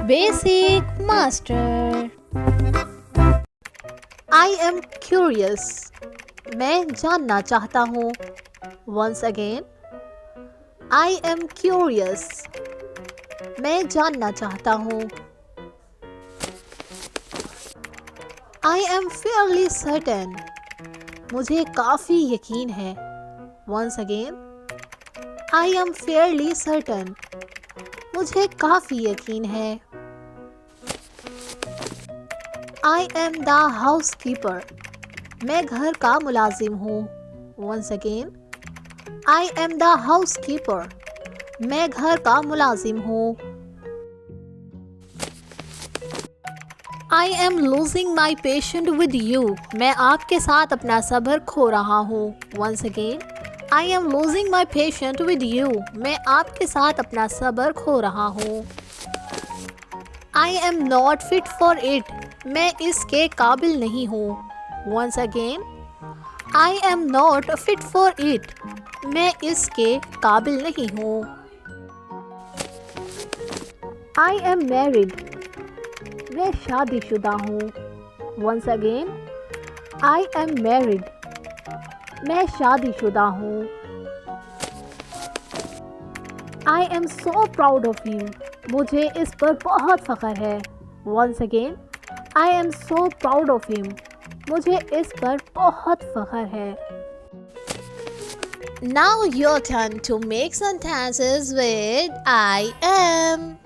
Basic Master. I am curious. मैं जानना चाहता हूँ. Once again. I am curious. मैं जानना चाहता हूँ. I am fairly certain. मुझे काफ़ी यकीन है. Once again. I am fairly certain. मुझे काफ़ी यकीन है. I am the housekeeper. मैं घर का मुलाजिम हूँ. Once again. I am the housekeeper. मैं घर का मुलाजिम हूँ. I am losing my patience with you. मैं आपके साथ अपना सब्र खो रहा हूँ. Once again. I am losing my patience with you. मैं आपके साथ अपना सब्र खो रहा हूँ. I am not fit for it. मैं इसके काबिल नहीं हूँ. Once again. I am not fit for it. मैं इसके काबिल नहीं हूँ. I am married. मैं शादीशुदा हूँ. Once again. I am married. मैं शादीशुदा हूँ. I am so proud of you. मुझे इस पर बहुत फ़ख्र है. Once again. I am so proud of him. मुझे इस पर बहुत फ़ख्र है. Now your turn to make sentences with I am.